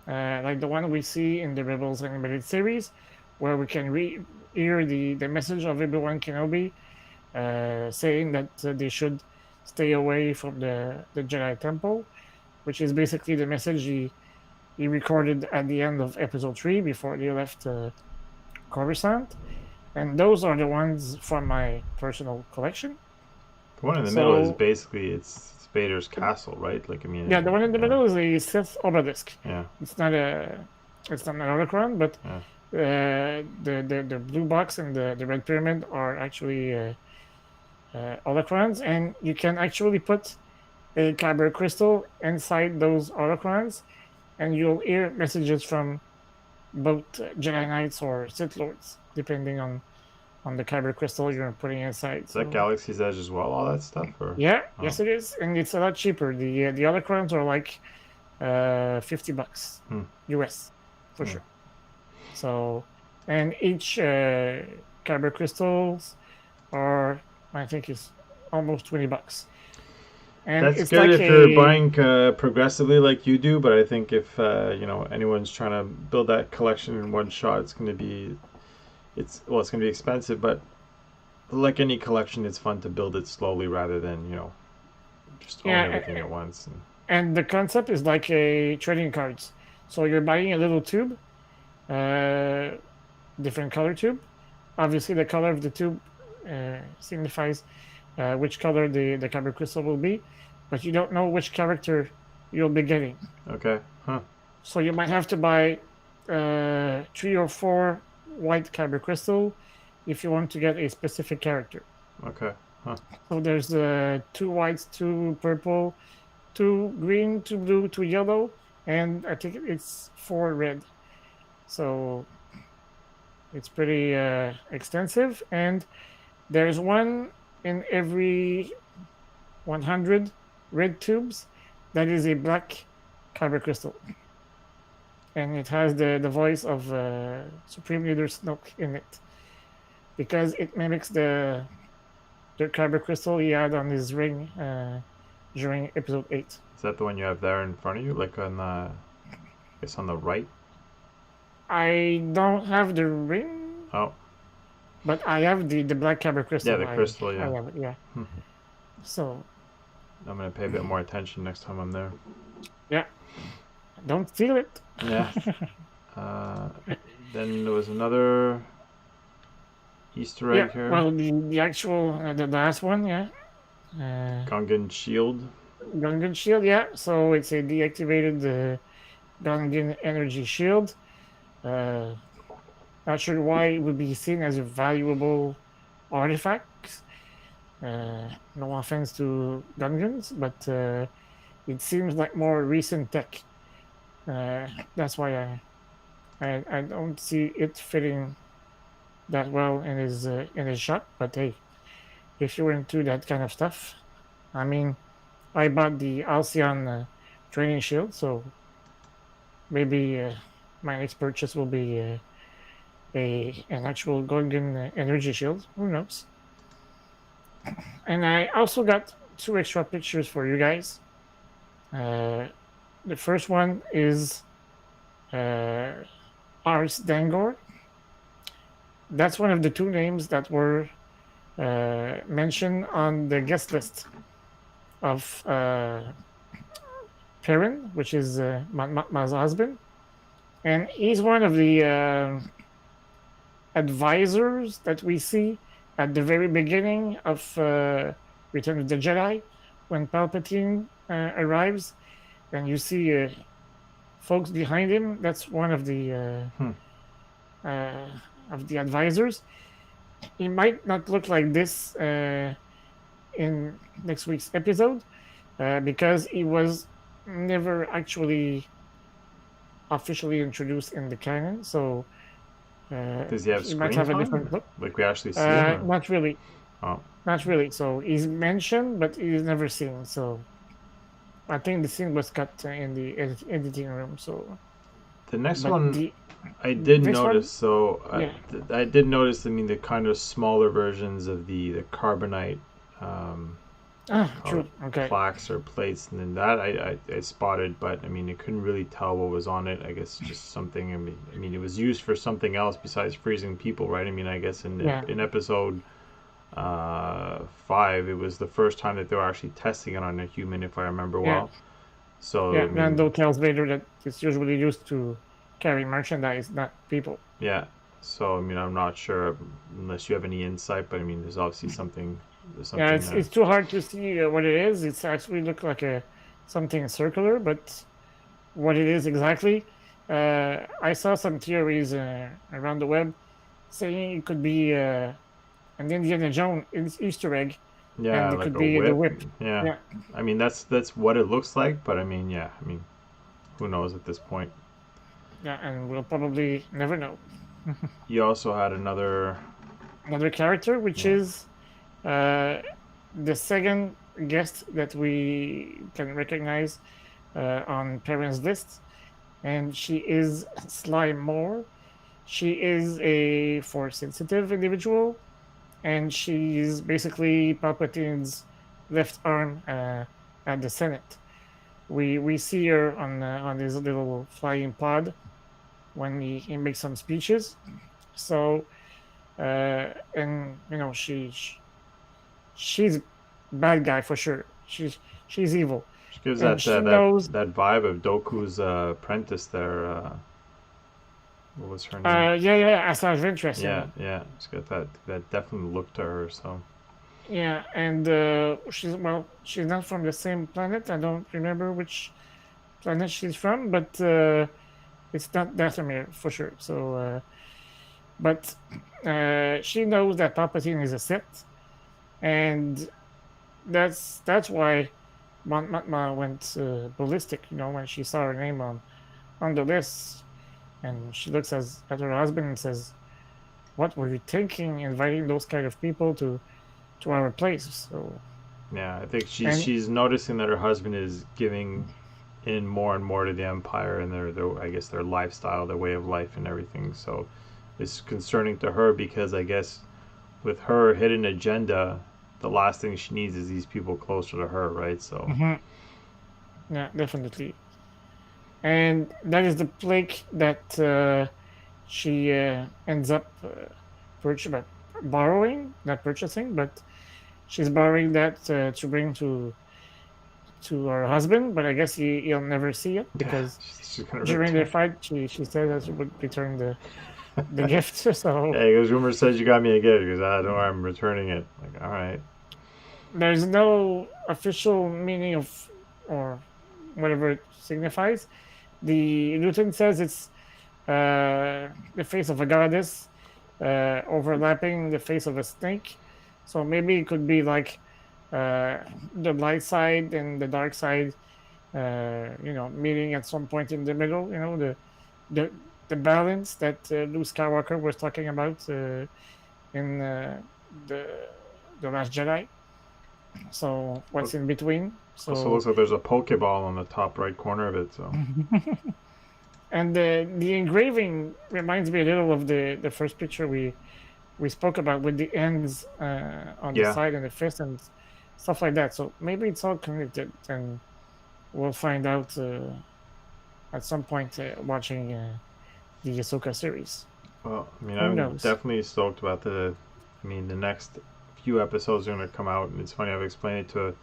like the one we see in the Rebels animated series, where we can hear the message of Obi-Wan Kenobi saying that they should stay away from the Jedi Temple, which is basically the message he recorded at the end of Episode 3 before they left Coruscant. And those are the ones from my personal collection. The one in the middle is basically it's Vader's castle, right? Like, I mean, yeah, the one in the middle is a Sith obelisk. Yeah. It's not an holocron, but the blue box and the red pyramid are actually holocrons, and you can actually put a kyber crystal inside those holocrons, and you'll hear messages from both Jedi Knights or Sith Lords, depending on the kyber crystal you're putting inside. Is that Galaxy's Edge as well, all that stuff? Or? Yeah, yes it is, and it's a lot cheaper. The holocrons are like $50 US for sure. So, and each kyber crystals are, I think, is almost $20. And that's it's good like if you're buying progressively like you do, but I think if anyone's trying to build that collection in one shot, it's going to be expensive, but like any collection, it's fun to build it slowly rather than just own everything at once. And the concept is like a trading cards. So you're buying a little tube, different color tube. Obviously, the color of the tube signifies which color the kyber crystal will be, but you don't know which character you'll be getting. Okay. Huh. So you might have to buy 3 or 4 white kyber crystal if you want to get a specific character. Okay. Huh. So there's 2 whites, 2 purple, 2 green, 2 blue, 2 yellow, and I think it's 4 red. So it's pretty extensive, and there's one in every 100 red tubes that is a black kyber crystal, and it has the voice of Supreme Leader Snoke in it, because it mimics the kyber crystal he had on his ring during Episode 8. Is that the one you have there in front of you, like on the, I guess on the right? I don't have the ring. Oh. But I have the black kyber crystal. Yeah, the crystal, I have it, yeah. So I'm going to pay a bit more attention next time I'm there. Yeah. Don't steal it. Yeah. Then there was another Easter egg here. Well, the actual, the last one, yeah. Gungan shield. Gungan shield, yeah. So it's a deactivated Gungan energy shield. Not sure why it would be seen as a valuable artifact. No offense to Gungans, but it seems like more recent tech. That's why I don't see it fitting that well in his shop. But hey, if you're into that kind of stuff, I mean, I bought the Alcyon training shield, so maybe my next purchase will be an actual Gorgon energy shield. Who knows? And I also got 2 extra pictures for you guys. The first one is Ars Dangor. That's one of the 2 names that were mentioned on the guest list of Perrin, which is Ma's husband. And he's one of the advisors that we see at the very beginning of Return of the Jedi, when Palpatine arrives, and you see folks behind him. That's one of the advisors. He might not look like this in next week's episode because he was never actually officially introduced in the canon. So Does he have he might screen have a different time? look. Like we actually see him, or Not really, oh, not really. So he's mentioned, but he's never seen. So I think the scene was cut in the editing room. So, the next but one the I did this notice. one, So yeah, I did notice. I mean, the kind of smaller versions of the carbonite. Call it true. Okay, plaques or plates, and then that I spotted, but I mean, I couldn't really tell what was on it. I guess just something. I mean, it was used for something else besides freezing people, right? I mean, I guess yeah, in episode 5, it was the first time that they were actually testing it on a human, if I remember yeah, well. So I yeah. mean, Lando tells Vader that it's usually used to carry merchandise, not people. yeah. So I mean, I'm not sure unless you have any insight, but I mean, there's obviously something. There's Yeah, something there. it's too hard to see what it is. It's actually look like a something circular, but what it is exactly, I saw some theories around the web saying it could be an Indiana Jones Easter egg, Yeah, and it like could a be the whip. whip. Yeah. Yeah, I mean, that's what it looks like, but I mean, yeah. I mean, who knows at this point? yeah, and we'll probably never know. You also had another. Another character, which Yeah. is uh, the second guest that we can recognize on parents' list, and she is Sly Moore. She is a force sensitive individual, and she's basically Palpatine's left arm at the Senate. We see her on his little flying pod when he makes some speeches. So and she's bad guy for sure. She's evil, She gives and that she knows. that vibe of Doku's apprentice there. What was her name? Yeah, yeah. As far as interest, Yeah, yeah. She's got that definitely look to her. So yeah, and she's not from the same planet. I don't remember which planet she's from, but it's not Dathomir for sure. So, but she knows that Palpatine is a Sith, and that's why Mon Mothma went ballistic. When she saw her name on the list, and she looks at her husband and says, "What were you thinking, inviting those kind of people to our place?" So, yeah, I think and she's noticing that her husband is giving in more and more to the Empire and their I guess their lifestyle, their way of life, and everything. So it's concerning to her because I guess with her hidden agenda, the last thing she needs is these people closer to her, right? So mhm, yeah, definitely. And that is the plague that she ends up borrowing, not purchasing, but she's borrowing that to bring to her husband. But I guess he'll never see it yeah, because she's gonna during their return. fight, she said that she would return the gift. So Hey, because rumor says you got me a gift. Because I don't know, I'm returning it. Like, all right. there's no official meaning of or whatever it signifies. The Luton says it's the face of a goddess overlapping the face of a snake. So maybe it could be like the light side and the dark side, meeting at some point in the middle. The the balance that Luke Skywalker was talking about in the the Last Jedi. So what's in between? Also So looks like there's a Pokeball on the top right corner of it. So and the engraving reminds me a little of the first picture we spoke about with the ends on the yeah. side and the fist and stuff like that. So maybe it's all connected, and we'll find out at some point watching the Ahsoka series. Well, I mean, Who I'm knows? definitely stoked about the. I mean, the next few episodes are going to come out, and it's funny. I've explained it to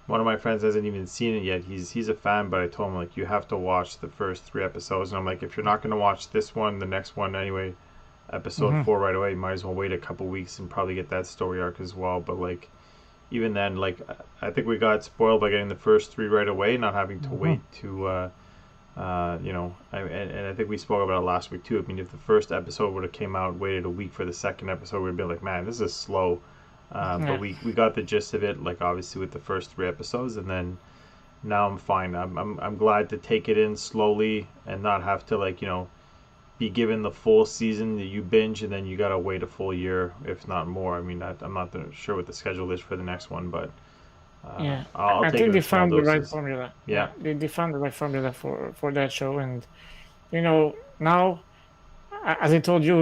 one of my friends hasn't even seen it yet. He's a fan, but I told him like you have to watch the first 3 episodes, and I'm like, if you're not going to watch this one, the next one anyway, episode Hmm. 4 right away, you might as well wait a couple weeks and probably get that story arc as well. But like even then, like I think we got spoiled by getting the first 3 right away, not having to Hmm. wait to. And I think we spoke about it last week too. I mean, if the first episode would have came out, waited a week for the second episode, we'd be like, man, this is slow. But Yeah. we got the gist of it, like obviously with the first 3 episodes, and then now I'm fine. I'm glad to take it in slowly and not have to like be given the full season that you binge and then you gotta wait a full year, if not more. I mean, I'm not sure what the schedule is for the next one, but Yeah, I'll I take think it they in small found the right doses. formula. Yeah, Yeah, they found the right formula for that show, and now, as I told you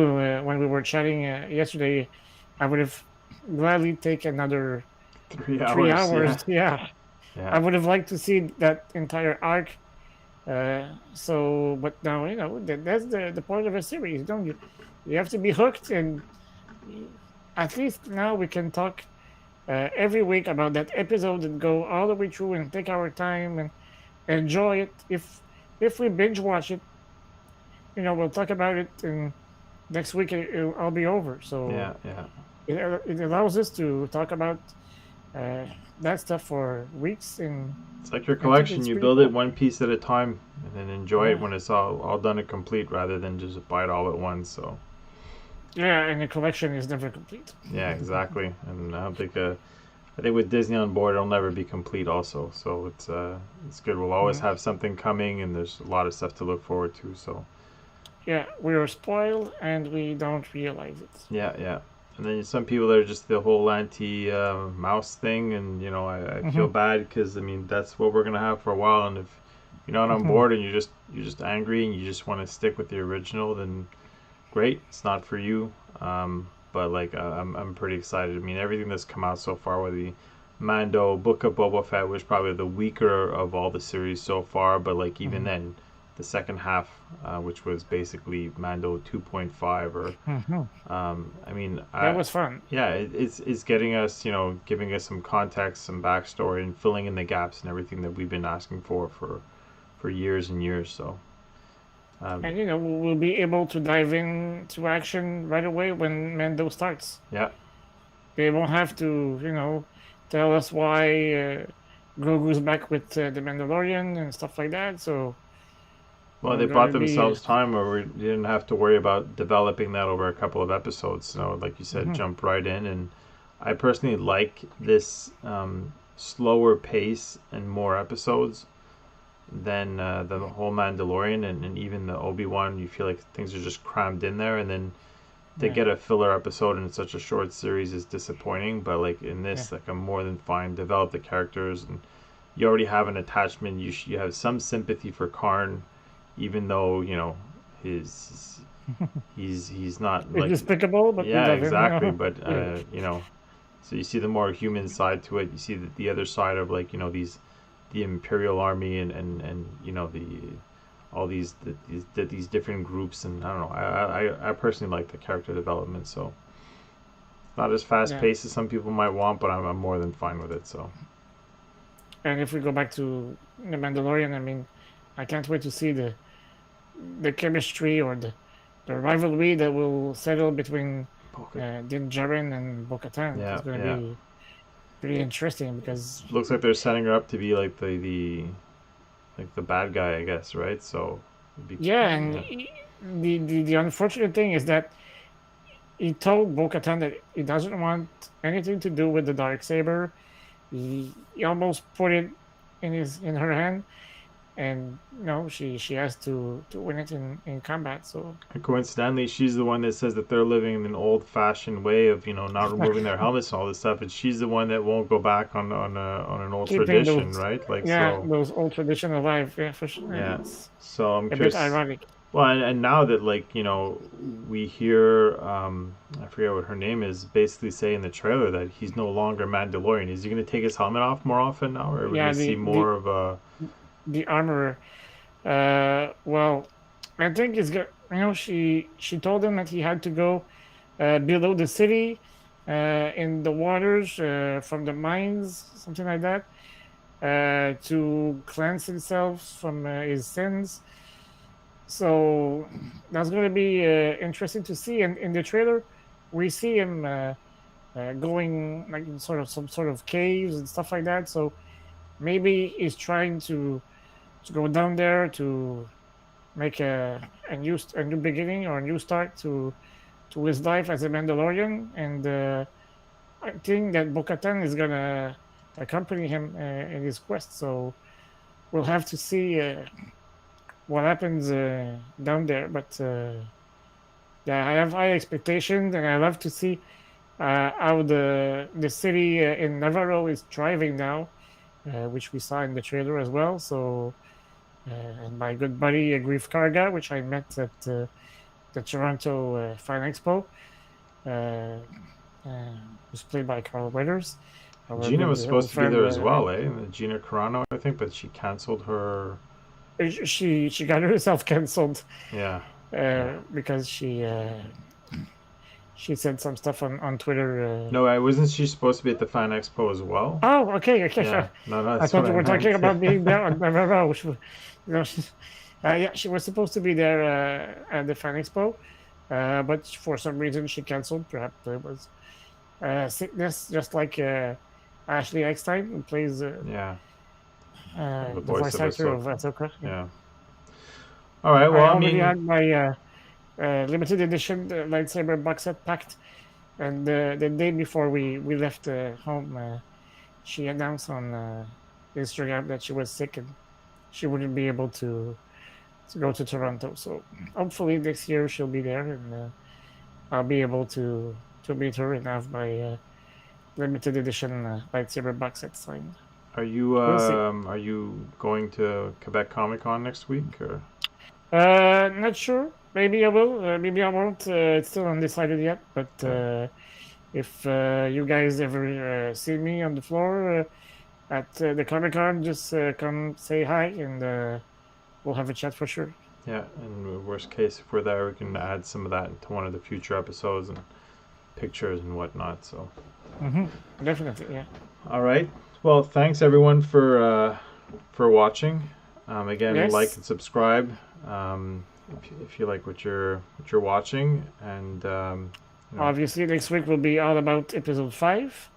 when we were chatting yesterday, I would have gladly take another 3 hours. 3 hours. Yeah, Yeah, yeah, I would have liked to see that entire arc. But now that's the point of a series. Don't you have to be hooked, and at least now we can talk every week about that episode and go all the way through and take our time and enjoy it. If we binge watch it, we'll talk about it, and next week I'll be over. So yeah, yeah. it allows us to talk about uh, that stuff for weeks, and It's like your I think collection. it's You pretty build it cool. one piece at a time, and then enjoy it Yeah, when it's all done and complete, rather than just buy it all at once. So yeah, and the collection is never complete. yeah, exactly. And I don't think I think with Disney on board, it'll never be complete. Also, so it's good. We'll always Mm. have something coming, and there's a lot of stuff to look forward to. So Yeah, we are spoiled and we don't realize it. yeah, yeah. And then some people that are just the whole anti mouse thing, and I feel Hmm. bad because I mean that's what we're gonna have for a while. And if you're not on Hmm. board and you're just angry and you just want to stick with the original, then great. It's not for you. But like I'm pretty excited. I mean everything that's come out so far with the Mando Book of Boba Fett was probably the weaker of all the series so far. But like even Hmm. then, the second half, which was basically Mando 2.5 or Hmm. I mean, That was fun. yeah, it's getting us, giving us some context, some backstory, and filling in the gaps and everything that we've been asking for years and years. So, um, And we'll be able to dive into action right away when Mando starts. yeah. They won't have to, tell us why Grogu's back with the Mandalorian and stuff like that. So Well, we're they bought gonna be. themselves time where we didn't have to worry about developing that over a couple of episodes. Like you said, Mhm. jump right in. And I personally like this slower pace and more episodes than the whole Mandalorian and even the Obi-Wan. You feel like things are just crammed in there, and then to Yeah, get a filler episode in such a short series is disappointing. But like in yeah, this, like I'm more than fine. Develop the characters, and you already have an attachment. You have some sympathy for Karn, even though his he's not it's like despicable, but we yeah, love him. exactly. But Yeah. so you see the more human side to it. You see the other side of like the Imperial Army and the all these different groups, and I don't know. I personally like the character development, so not as fast Yeah. paced as some people might want, but I'm more than fine with it. So And if we go back to the Mandalorian, I mean, I can't wait to see the chemistry or the rivalry that will settle between Din Djarin and Bo-Katan. yeah, It's going to yeah. be pretty interesting because Looks like they're setting her up to be like the bad guy, I guess, right? So yeah, and yeah, the unfortunate thing is that he told Bo-Katan that he doesn't want anything to do with the dark saber. He almost put it in her hand, and she has to win it in combat. So and coincidentally, she's the one that says that they're living in an old-fashioned way of not removing their helmets and all this stuff, and she's the one that won't go back on an old keeping tradition, those right? Like yeah so, those old tradition alive. Yeah, for sure. yeah. It's So I'm a bit curious. ironic. Well, and now that like we hear I forget what her name is, basically say in the trailer that he's no longer Mandalorian. Is he going to take his helmet off more often now, or are we going Yeah, to see more of a the armorer. Well, I think it's good. She told him that he had to go below the city, in the waters from the mines, something like that, to cleanse himself from his sins. So that's going to be interesting to see. And in the trailer, we see him going like in sort of some sort of caves and stuff like that. So maybe he's trying to go down there to make a new beginning or a new start to his life as a Mandalorian. And I think that Bo-Katan is gonna accompany him in his quest. So we'll have to see what happens down there. But yeah, I have high expectations, and I love to see how the city in Navarro is thriving now, which we saw in the trailer as well. So, and my good buddy Grief Karga, which I met at the Toronto Fan Expo, uh, was played by Carl Weathers. Our Gina good was old supposed to be friend. there as well, eh? Gina Carano, I think, but she canceled her. She got herself canceled Yeah. Yeah. because she said some stuff on Twitter. No, wasn't she supposed to be at the Fan Expo as well? Oh, okay. Yeah. No, I that's thought what you I were talking meant. about being there. No. Yeah, she was supposed to be there at the Fan Expo, but for some reason she canceled. Perhaps it was sickness, just like Ashley Eckstein, who plays Yeah. the voice actor of Ahsoka. Yeah. All right. Well, I I already mean, had my limited edition lightsaber box set packed, and the day before we left home, she announced on Instagram that she was sick and she wouldn't be able to go to Toronto. So hopefully next year she'll be there, and I'll be able to meet her and have my limited edition lightsaber box set signed. We'll see. are you going to Quebec Comic Con next week or? Not sure. Maybe I will. Maybe I won't. It's still undecided yet. But if you guys ever see me on the floor at the Comic Con, just come say hi, and we'll have a chat for sure. Yeah, and worst case, if we're there, we can add some of that into one of the future episodes and pictures and whatnot. So. Definitely, yeah. All right. Well, thanks everyone for watching. Again, Yes. like and subscribe if you like what you're watching, and Obviously, next week will be all about episode 5,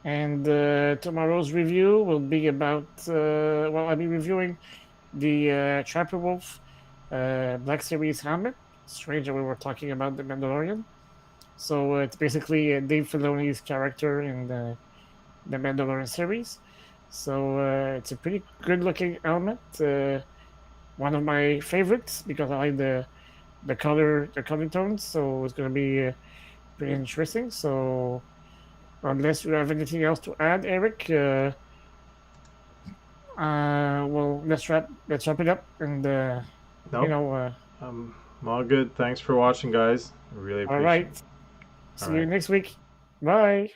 and tomorrow's review will be about. Well, I'll be reviewing the Trapper Wolf Black Series helmet. Strange that we were talking about the Mandalorian. So it's basically Dave Filoni's character in the Mandalorian series. So it's a pretty good-looking helmet. One of my favorites because I like the color tones. So it's going to be pretty interesting. So unless you have anything else to add, Eric, well, let's wrap it up. And nope. All good. Thanks for watching, guys. I really appreciate all right. it. See you next week. Bye.